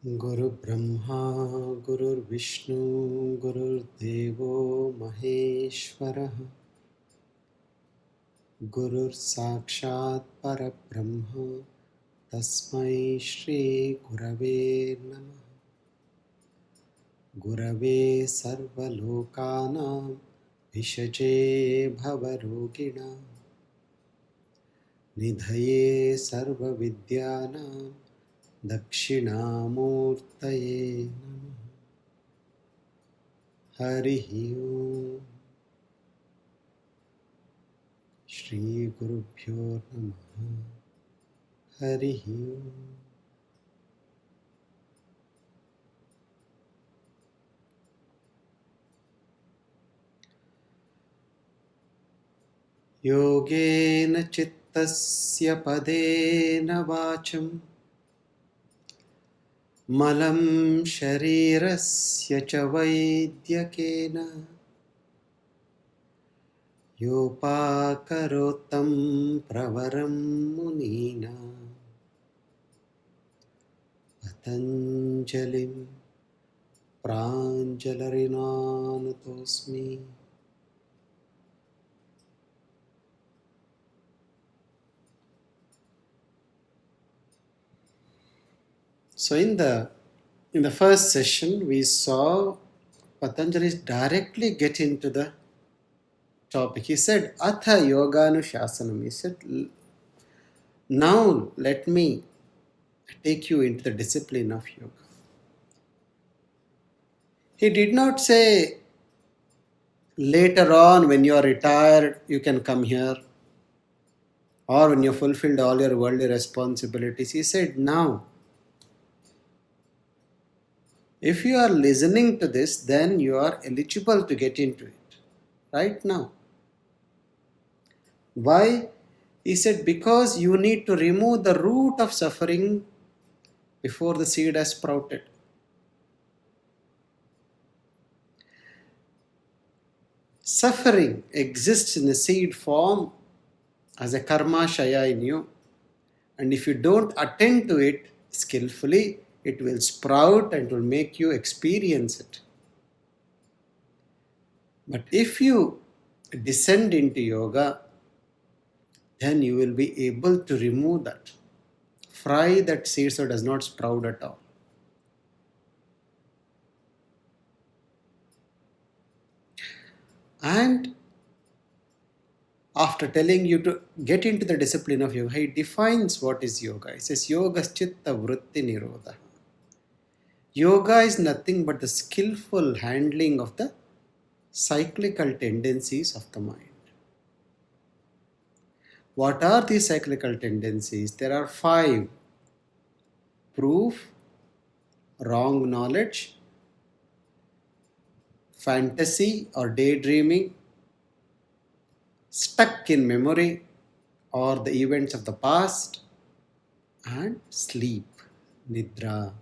Guru Brahma, Guru Vishnu, Guru Devo Maheshwaraha, Guru Sakshat Parabrahma, Tasmai Shri Gurave Namah. Gurave Sarvalokanam, Vishaje Bhavarogina, Nidhaye Sarvavidyanam, Dakshinamurtaye Namah. Harihi Om. Shri Gurubhyo Namaha. Harihi Om. Yogena Chittasya Padena Vacham Malam Sharirasya Cha Vaidyakena Yopakarotam Pravaram Munina Patanjalim Pranjalarinanutosmi. So in the first session we saw Patanjali directly get into the topic. He said Atha Yoganushasanam. He said, now let me take you into the discipline of yoga. He did not say later on when you are retired you can come here, or when you fulfilled all your worldly responsibilities. He said now. If you are listening to this, then you are eligible to get into it right now. Why? He said because you need to remove the root of suffering before the seed has sprouted. Suffering exists in the seed form as a karma shaya in you, and if you don't attend to it skillfully, it will sprout and will make you experience it. But if you descend into yoga, then you will be able to remove that, fry that seed so it does not sprout at all. And after telling you to get into the discipline of yoga, he defines what is yoga. He says, Yogas chitta vritti nirodha. Yoga is nothing but the skillful handling of the cyclical tendencies of the mind. What are these cyclical tendencies? There are 5. Proof, wrong knowledge, fantasy or daydreaming, stuck in memory or the events of the past, and sleep, nidra.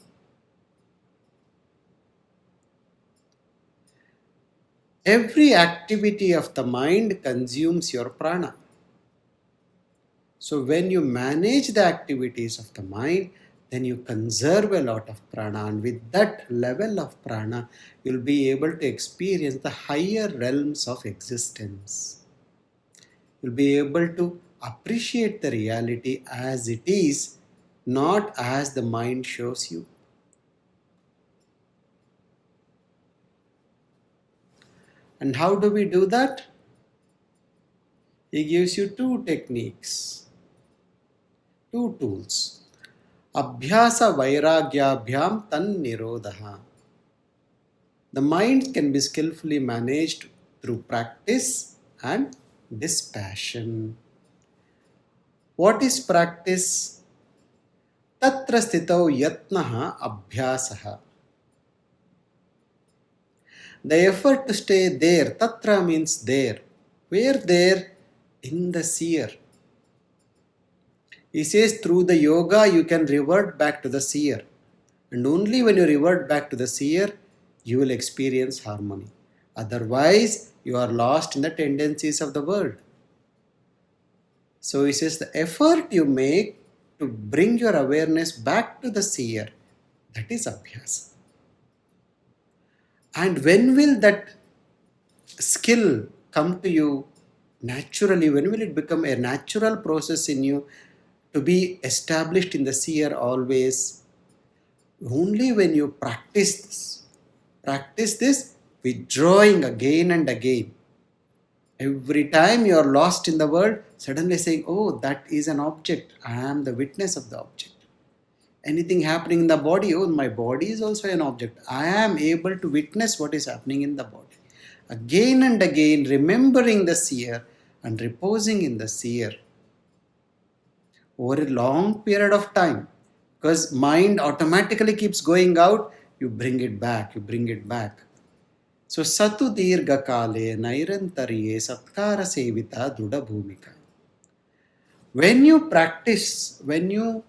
Every activity of the mind consumes your prana. So when you manage the activities of the mind, then you conserve a lot of prana, and with that level of prana, you'll be able to experience the higher realms of existence. You'll be able to appreciate the reality as it is, not as the mind shows you. And how do we do that? He gives you 2 techniques, 2 tools. Abhyasa vairagyabhyam tan nirodha. The mind can be skillfully managed through practice and dispassion. What is practice? Tatra sthitau yatnaha abhyasaha. The effort to stay there, tatra means there. Where there? In the seer. He says through the yoga you can revert back to the seer. And only when you revert back to the seer, you will experience harmony. Otherwise, you are lost in the tendencies of the world. So he says the effort you make to bring your awareness back to the seer, That is abhyasa. And when will that skill come to you naturally? When will it become a natural process in you to be established in the seer always? Only when you practice this. Practice this withdrawing again and again. Every time you are lost in the world, suddenly saying, oh, that is an object. I am the witness of the object. Anything happening in the body, oh, my body is also an object. I am able to witness what is happening in the body. Again and again, remembering the seer and reposing in the seer over a long period of time. Because mind automatically keeps going out, you bring it back, you bring it back. So, Satu Dirga Kale Nairantariye Satkara Sevita Duda Bhumika. When you practice, when you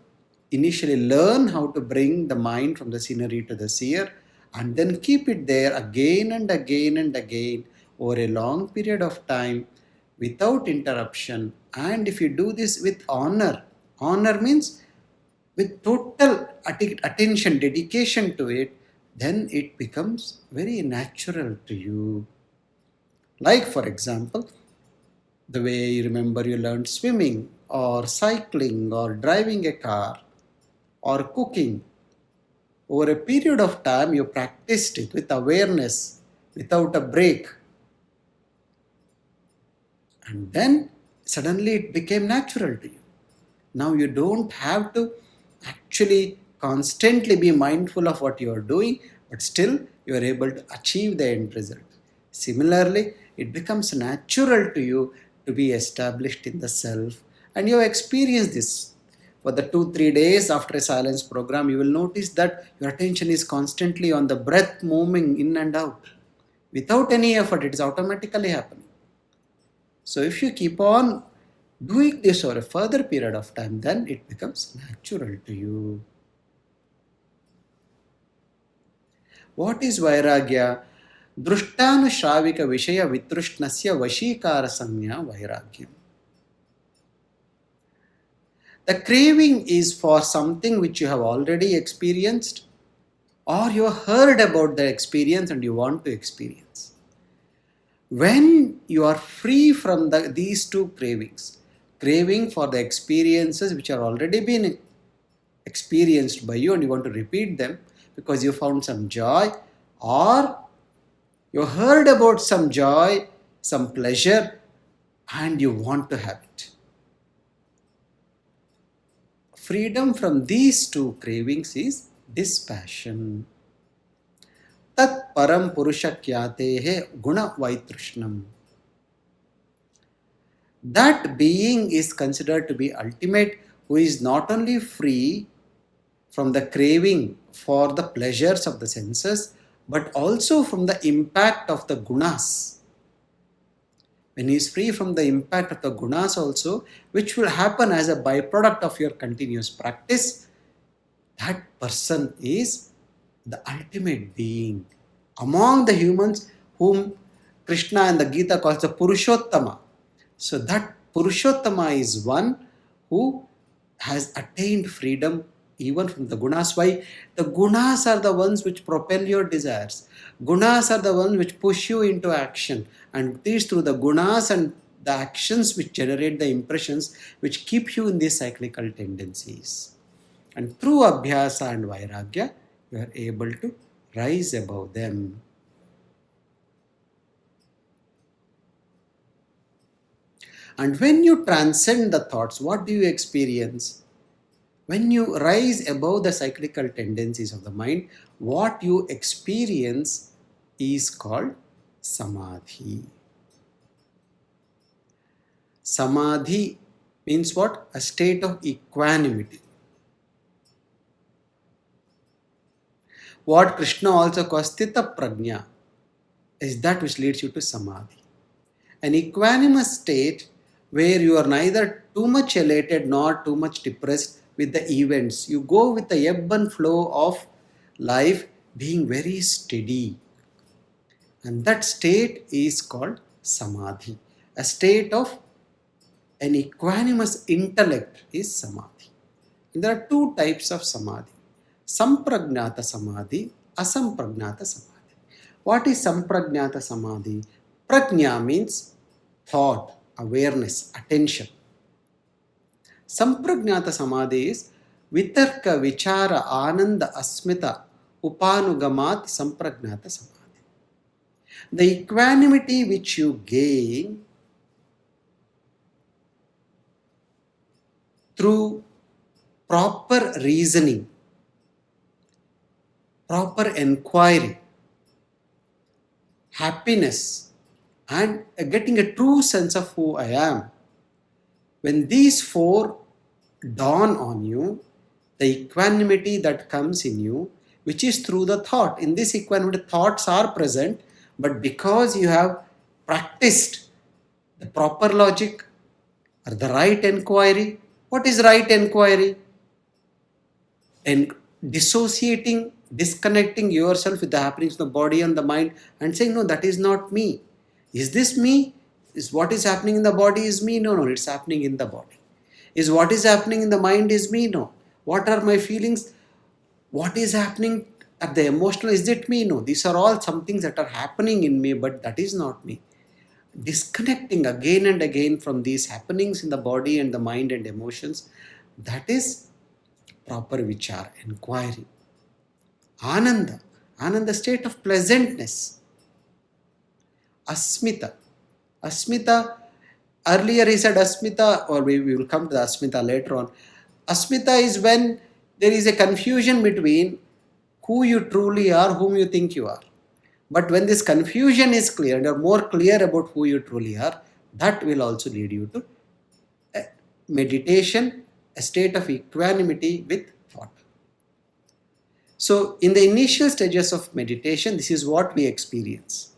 initially learn how to bring the mind from the scenery to the seer and then keep it there again and again and again over a long period of time without interruption, and if you do this with honor, honor means with total attention, dedication to it, then it becomes very natural to you. Like, for example, the way you remember you learned swimming or cycling or driving a car or cooking. Over a period of time, you practiced it with awareness, without a break. And then suddenly it became natural to you. Now you don't have to actually constantly be mindful of what you are doing, but still you are able to achieve the end result. Similarly, it becomes natural to you to be established in the self, and you have experienced this. For the 2-3 days after a silence program, you will notice that your attention is constantly on the breath moving in and out. Without any effort, it is automatically happening. So if you keep on doing this over a further period of time, then it becomes natural to you. What is Vairagya? Drushtanushavika Vishaya Vitrushnasya Vashikara Samya Vairagyam. The craving is for something which you have already experienced, or you heard about the experience and you want to experience. When you are free from these two cravings, craving for the experiences which are already been experienced by you and you want to repeat them because you found some joy, or you heard about some joy, some pleasure, and you want to have it. Freedom from these two cravings is dispassion. Tat param purusha kyatehe guna vaitrishnam. That being is considered to be ultimate, who is not only free from the craving for the pleasures of the senses, but also from the impact of the gunas. When he is free from the impact of the gunas also, which will happen as a byproduct of your continuous practice, that person is the ultimate being. Among the humans whom Krishna and the Gita calls the Purushottama. So that Purushottama is one who has attained freedom even from the gunas. Why? The gunas are the ones which propel your desires. Gunas are the ones which push you into action. And it is through the gunas and the actions which generate the impressions which keep you in these cyclical tendencies. And through Abhyasa and Vairagya, you are able to rise above them. And when you transcend the thoughts, what do you experience? When you rise above the cyclical tendencies of the mind, what you experience is called Samadhi. Samadhi means what? A state of equanimity. What Krishna also calls Sthita Prajna is that which leads you to Samadhi. An equanimous state where you are neither too much elated nor too much depressed with the events. You go with the ebb and flow of life, being very steady. And that state is called Samadhi. A state of an equanimous intellect is Samadhi. And there are two types of Samadhi. Sampragnata Samadhi, Asampragnata Samadhi. What is Sampragnata Samadhi? Prajna means thought, awareness, attention. Sampragnata Samadhi is Vitarka Vichara Ananda Asmita Upanugamat Sampragnata Samadhi. The equanimity which you gain through proper reasoning, proper inquiry, happiness, and getting a true sense of who I am. When these four dawn on you, the equanimity that comes in you, which is through the thought. In this equanimity, thoughts are present, but because you have practiced the proper logic or the right inquiry, what is right inquiry? And dissociating, disconnecting yourself with the happenings of the body and the mind and saying, no, that is not me. Is this me? Is what is happening in the body is me? No, no, it's happening in the body. Is what is happening in the mind is me? No. What are my feelings? What is happening at the emotional? Is it me? No. These are all some things that are happening in me, but that is not me. Disconnecting again and again from these happenings in the body and the mind and emotions, that is proper vichar, inquiry. Ananda, Ananda, state of pleasantness. Asmita, Asmita, earlier he said Asmita, or we will come to the Asmita later on. Asmita is when there is a confusion between who you truly are, whom you think you are. But when this confusion is clear and you are more clear about who you truly are, that will also lead you to meditation, a state of equanimity with thought. So in the initial stages of meditation, this is what we experience.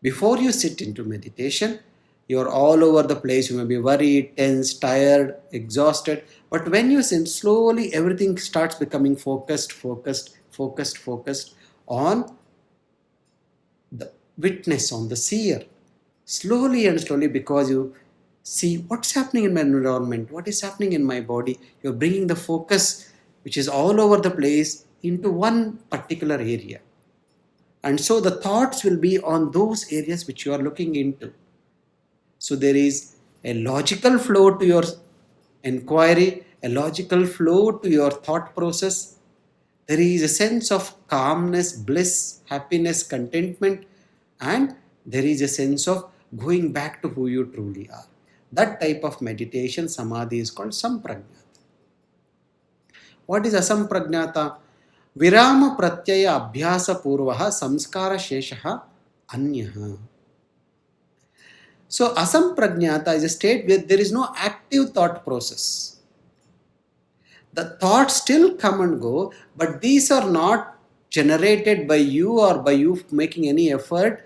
Before you sit into meditation, you're all over the place. You may be worried, tense, tired, exhausted. But when you sit, slowly everything starts becoming focused on the witness, on the seer. Slowly and slowly, because you see what's happening in my environment, what is happening in my body, you're bringing the focus, which is all over the place, into one particular area. And so the thoughts will be on those areas which you are looking into. So there is a logical flow to your inquiry, a logical flow to your thought process. There is a sense of calmness, bliss, happiness, contentment, and there is a sense of going back to who you truly are. That type of meditation, samadhi, is called sampragnata. What is asampragnata? Virama pratyaya abhyasa purvaha samskara sheshaha anyaha. So asampragnata is a state where there is no active thought process. The thoughts still come and go, but these are not generated by you or by you making any effort.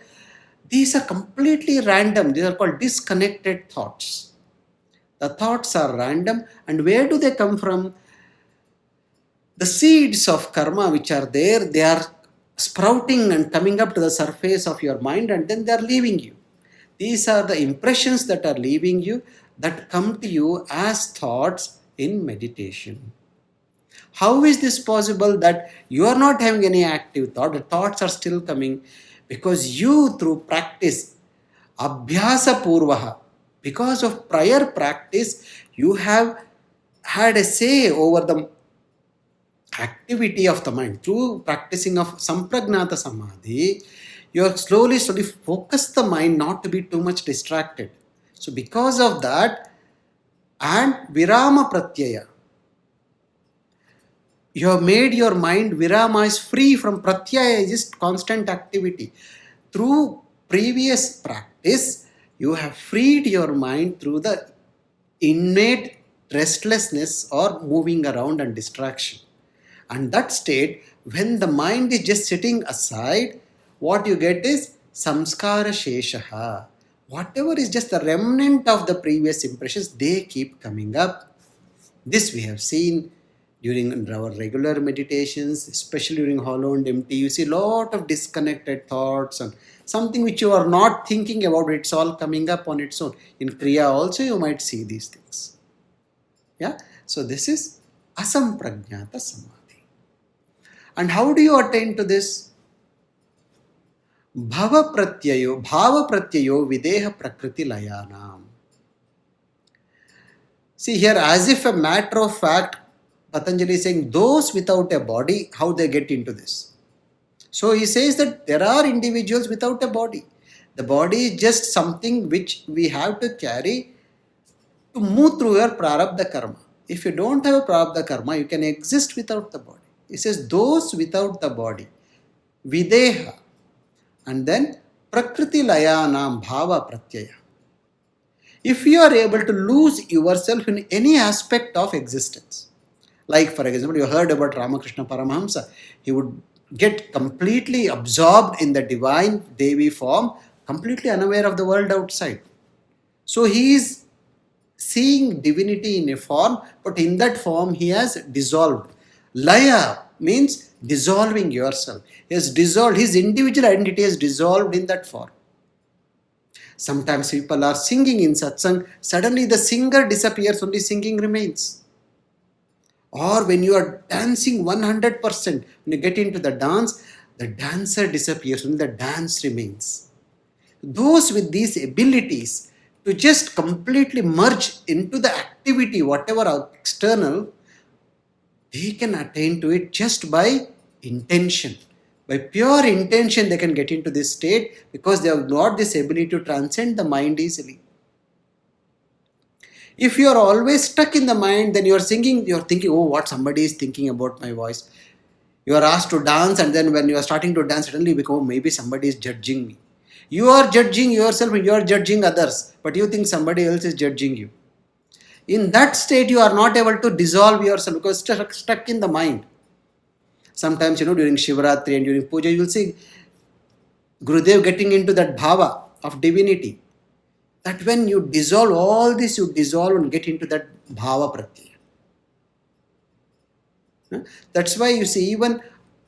These are completely random. These are called disconnected thoughts. The thoughts are random, and where do they come from? The seeds of karma which are there, they are sprouting and coming up to the surface of your mind, and then they are leaving you. These are the impressions that are leaving you, that come to you as thoughts in meditation. How is this possible that you are not having any active thought? The thoughts are still coming because you, through practice, abhyasa purvaha, because of prior practice, you have had a say over the activity of the mind. Through practicing of sampragnata samadhi, you are slowly focus the mind not to be too much distracted. So because of that, and virama pratyaya, you have made your mind, virama is free from pratyaya, just constant activity. Through previous practice, you have freed your mind through the innate restlessness or moving around and distraction. And that state, when the mind is just sitting aside, what you get is samskara sheshaha. Whatever is just the remnant of the previous impressions, they keep coming up. This we have seen during our regular meditations, especially during hollow and empty. You see a lot of disconnected thoughts and something which you are not thinking about, it's all coming up on its own. In Kriya also you might see these things. Yeah. So this is asampragnata samadhi. And how do you attain to this? Bhava pratyayo videha prakriti layanam. See here, as if a matter of fact, Patanjali is saying those without a body, how they get into this. So he says that there are individuals without a body. The body is just something which we have to carry to move through your prarabdha karma. If you don't have a prarabdha karma, you can exist without the body. He says those without the body, videha, and then prakriti layanam bhava pratyaya. If you are able to lose yourself in any aspect of existence, like for example, you heard about Ramakrishna Paramahamsa, he would get completely absorbed in the divine Devi form, completely unaware of the world outside. So he is seeing divinity in a form, but in that form he has dissolved. Laya means dissolving yourself. He has dissolved, his individual identity is dissolved in that form. Sometimes people are singing in satsang, suddenly the singer disappears, only singing remains. Or when you are dancing 100%, when you get into the dance, the dancer disappears, only the dance remains. Those with these abilities to just completely merge into the activity, whatever external, they can attain to it just by intention. By pure intention, they can get into this state because they have got this ability to transcend the mind easily. If you are always stuck in the mind, then you are singing, you are thinking, oh, what somebody is thinking about my voice. You are asked to dance, and then when you are starting to dance, suddenly you become, oh, maybe somebody is judging me. You are judging yourself and you are judging others, but you think somebody else is judging you. In that state, you are not able to dissolve yourself because stuck in the mind. Sometimes, during Shivaratri and during Puja, you will see Gurudev getting into that bhava of divinity. That when you dissolve all this, you dissolve and get into that bhava pratyaya. That's why you see even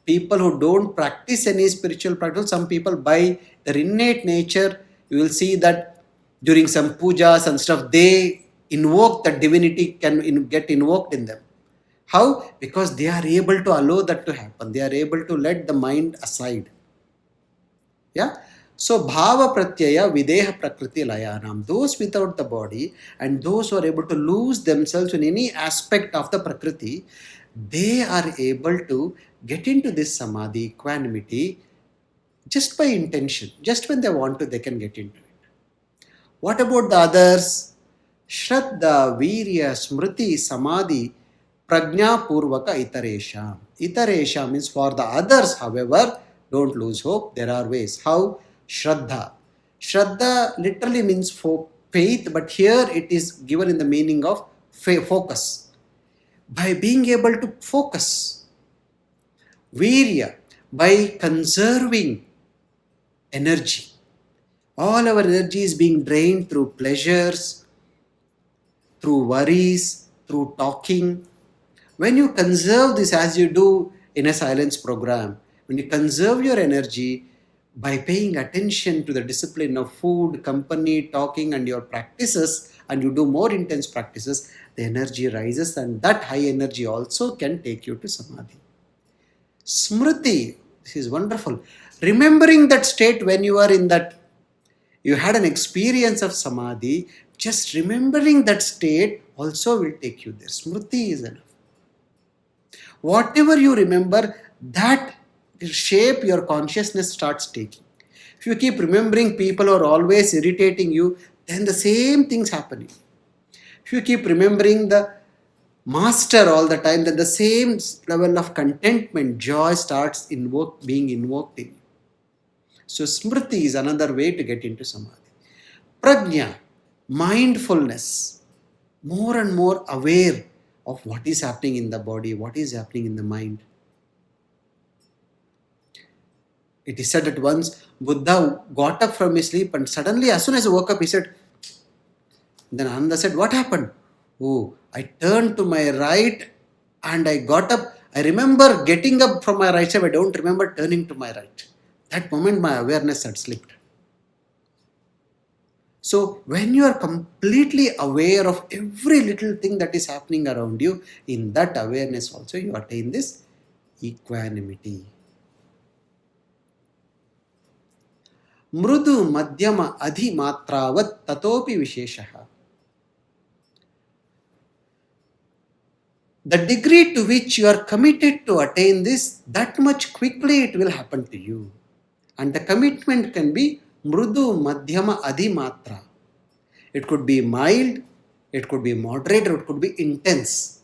people who don't practice any spiritual practice, some people by their innate nature, you will see that during some pujas and stuff, they invoke that divinity can get invoked in them. How? Because they are able to allow that to happen. They are able to let the mind aside. Yeah. So bhava pratyaya videha prakriti layanam. Those without the body and those who are able to lose themselves in any aspect of the prakriti, they are able to get into this samadhi, equanimity, just by intention. Just when they want to, they can get into it. What about the others? Shraddha, Virya, Smriti, Samadhi, Prajna Purvaka Itaresha. Itaresha means for the others, however, don't lose hope. There are ways. How? Shraddha. Shraddha literally means faith, but here it is given in the meaning of focus. By being able to focus. Virya, by conserving energy. All our energy is being drained through pleasures, through worries, through talking. When you conserve this as you do in a silence program, when you conserve your energy by paying attention to the discipline of food, company, talking and your practices, and you do more intense practices, the energy rises and that high energy also can take you to samadhi. Smriti, this is wonderful. Remembering that state when you are in that, you had an experience of samadhi, just remembering that state also will take you there. Smriti is enough. Whatever you remember, that shape your consciousness starts taking. If you keep remembering people who are always irritating you, then the same things happening. If you keep remembering the master all the time, then the same level of contentment, joy starts being invoked in you. So smriti is another way to get into samadhi. Prajna, mindfulness, more and more aware of what is happening in the body, what is happening in the mind. It is said that once Buddha got up from his sleep and suddenly as soon as he woke up, he said, then Ananda said, what happened? Oh, I turned to my right and I got up. I remember getting up from my right side. I don't remember turning to my right. That moment my awareness had slipped. So when you are completely aware of every little thing that is happening around you, in that awareness also you attain this equanimity. Mrudu madhyama adhi matravat tatopi visheshaha. The degree to which you are committed to attain this, that much quickly it will happen to you. And the commitment can be mrudu madhyama adhimatra. It could be mild, it could be moderate, or it could be intense.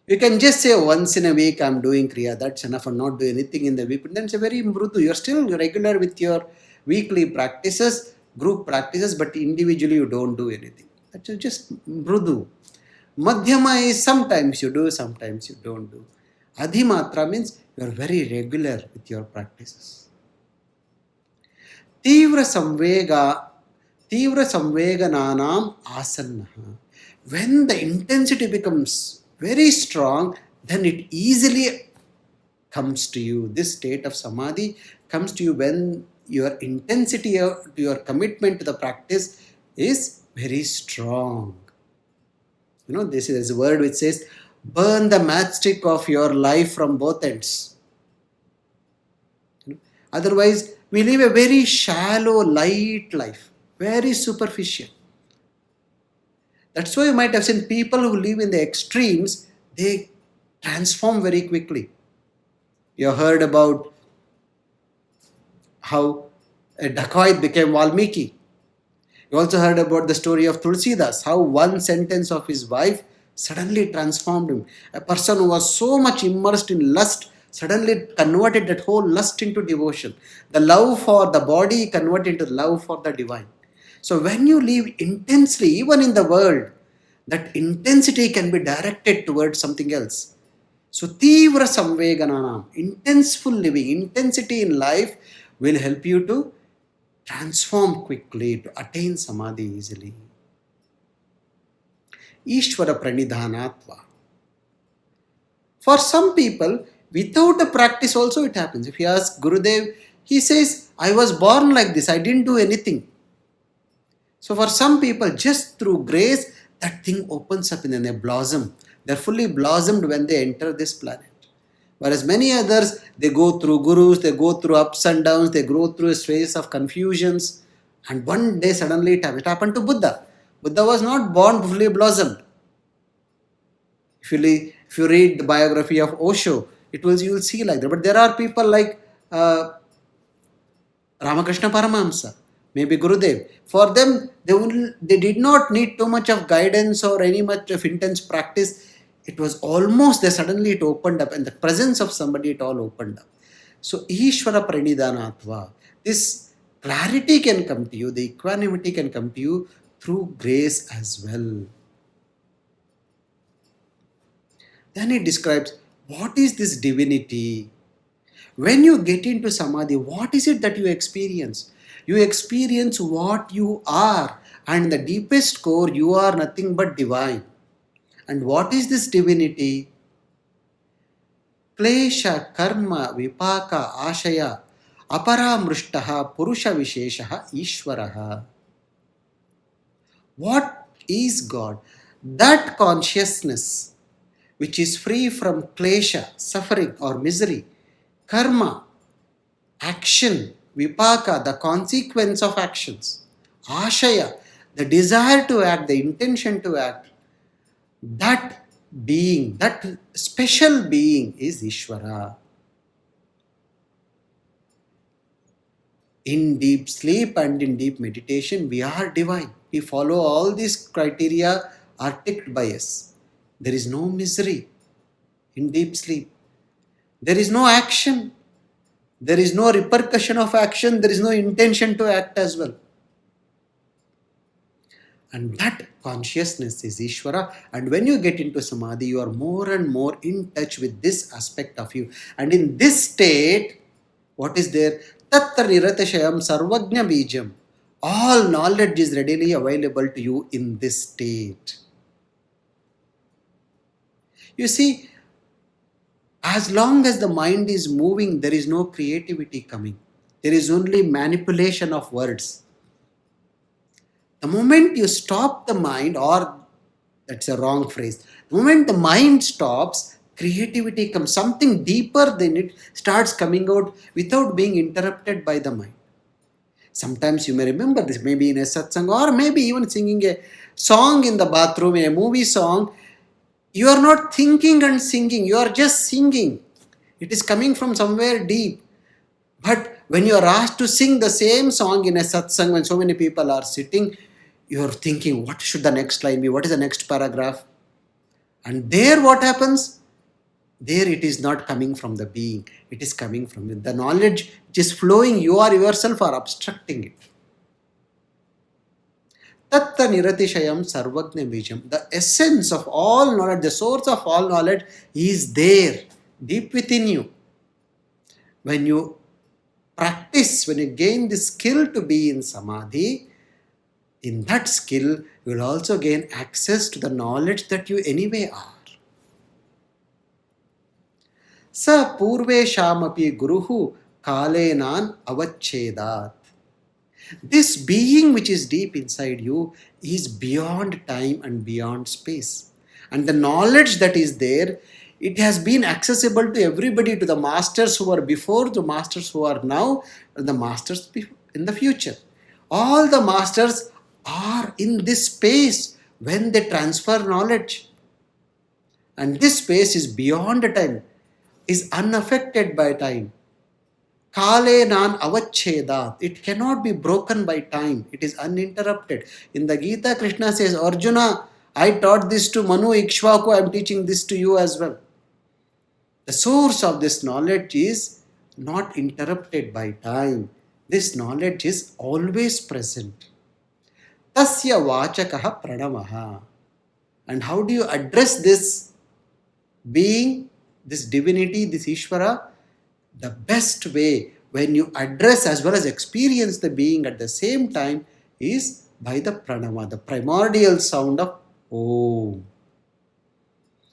You can just say once in a week I'm doing Kriya, that's enough, and not do anything in the week. But then it's a very mrudu. You're still regular with your weekly practices, group practices, but individually you don't do anything. That's just mrudu. Madhyama is sometimes you do, sometimes you don't do. Adhimatra means you are very regular with your practices. Tivra samvegananam asannaha. When the intensity becomes very strong, then it easily comes to you. This state of samadhi comes to you when your intensity, your commitment to the practice is very strong. This is a word which says, burn the matchstick of your life from both ends. Otherwise, we live a very shallow, light life, very superficial. That's why you might have seen people who live in the extremes, they transform very quickly. You heard about how a dacoit became Valmiki. You also heard about the story of Tulsidas, how one sentence of his wife suddenly transformed him. A person who was so much immersed in lust suddenly converted that whole lust into devotion. The love for the body converted into love for the divine. So when you live intensely, even in the world, that intensity can be directed towards something else. So tivra samvegananam, intenseful living, intensity in life will help you to transform quickly, to attain samadhi easily. Ishvara pranidhanatva. For some people, without the practice also it happens. If you ask Gurudev, he says, I was born like this, I didn't do anything. So for some people, just through grace, that thing opens up and then they blossom. They're fully blossomed when they enter this planet. Whereas many others, they go through gurus, they go through ups and downs, they go through a phase of confusions. And one day suddenly it happened to Buddha. Buddha was not born fully blossomed. If you read the biography of Osho, you will see like that. But there are people like Ramakrishna Paramahamsa, maybe Gurudev. For them, they did not need too much of guidance or any much of intense practice. It was almost there, suddenly it opened up, and the presence of somebody, it all opened up. So, Ishvara Pranidhanatva, this clarity can come to you, the equanimity can come to you through grace as well. Then it describes, what is this divinity? When you get into samadhi, what is it that you experience? You experience what you are, and in the deepest core, you are nothing but divine. And what is this divinity? Klesha, karma, vipaka, ashaya, aparamrushtaha, purusha visheshaha, ishvaraha. What is God? That consciousness which is free from klesha, suffering or misery, karma, action, vipaka, the consequence of actions, ashaya, the desire to act, the intention to act, that being, that special being is Ishvara. In deep sleep and in deep meditation, we are divine. We follow all these criteria are ticked by us. There is no misery in deep sleep. There is no action. There is no repercussion of action. There is no intention to act as well. And that consciousness is Ishvara. And when you get into Samadhi, you are more and more in touch with this aspect of you. And in this state, what is there? Tatta niratashayam sarvagna bijam. All knowledge is readily available to you in this state. You see, as long as the mind is moving, there is no creativity coming. There is only manipulation of words. The moment you stop the mind, or that's a wrong phrase, the moment the mind stops, creativity comes, something deeper than it starts coming out without being interrupted by the mind. Sometimes you may remember this, maybe in a satsang or maybe even singing a song in the bathroom, a movie song. You are not thinking and singing, you are just singing. It is coming from somewhere deep. But when you are asked to sing the same song in a satsang, when so many people are sitting, you are thinking, what should the next line be? What is the next paragraph? And there, what happens? There, it is not coming from the being, it is coming from the knowledge which is flowing. You are yourself are obstructing it. Tatta niratishayam sarvagna bijam. The essence of all knowledge, the source of all knowledge is there, deep within you. When you practice, when you gain the skill to be in samadhi, in that skill, you will also gain access to the knowledge that you anyway are. Sa purveshamapi guruhu kalenan avachchedat. This being which is deep inside you is beyond time and beyond space. And the knowledge that is there, it has been accessible to everybody, to the masters who were before, the masters who are now, and the masters in the future. All the masters are in this space when they transfer knowledge. And this space is beyond time, is unaffected by time. Kale nan avachchedat. It cannot be broken by time. It is uninterrupted. In the Gita, Krishna says, Arjuna, I taught this to Manu Ikshvaku, I am teaching this to you as well. The source of this knowledge is not interrupted by time. This knowledge is always present. Tasya vachakaha pranamaha. And how do you address this being, this divinity, this Ishvara? The best way, when you address as well as experience the being at the same time, is by the pranama, the primordial sound of Om.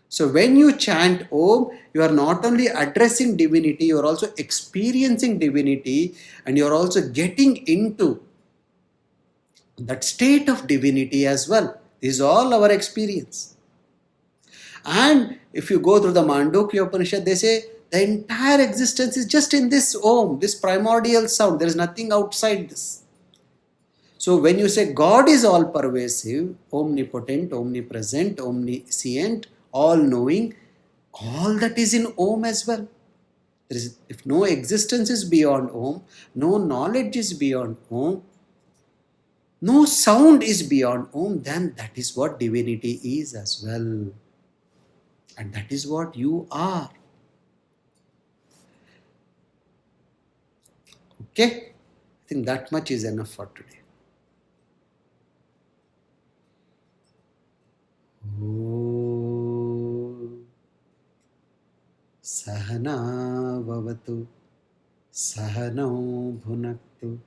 So when you chant Om, you are not only addressing divinity, you are also experiencing divinity, and you are also getting into that state of divinity as well. This is all our experience. And if you go through the Mandukya Upanishad, they say the entire existence is just in this Om, this primordial sound. There is nothing outside this. So when you say God is all pervasive, omnipotent, omnipresent, omniscient, all knowing, all that is in Om as well. There is, if no existence is beyond Om, no knowledge is beyond Om, no sound is beyond Om, then that is what divinity is as well. And that is what you are. Okay? I think that much is enough for today. Sahana vavatu, sahano bhunaktu,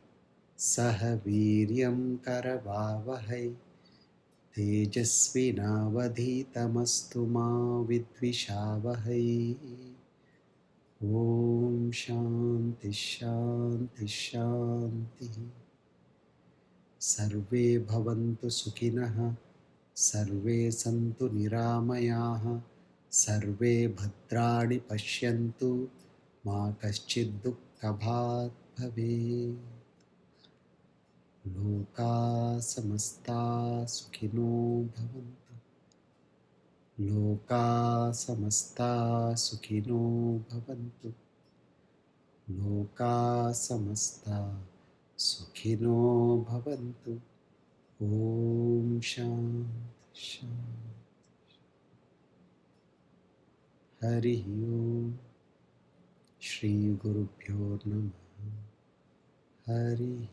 sahaviryam karavavahai, tejasvinavadhitamastu ma vidvishavahai. Om Shanti Shanti Shanti. Sarve bhavantu sukhinah, sarve santu niramayaha, sarve bhadrani pashyantu, ma kaschid dukkhabhat bhavet. Loka samasta sukhino bhavantu. Loka samasta sukhino bhavantu. Loka samasta sukhino bhavantu. Om Shanti Shanti. Hari Om. Shri Gurubhyo Namaha. Hari Om.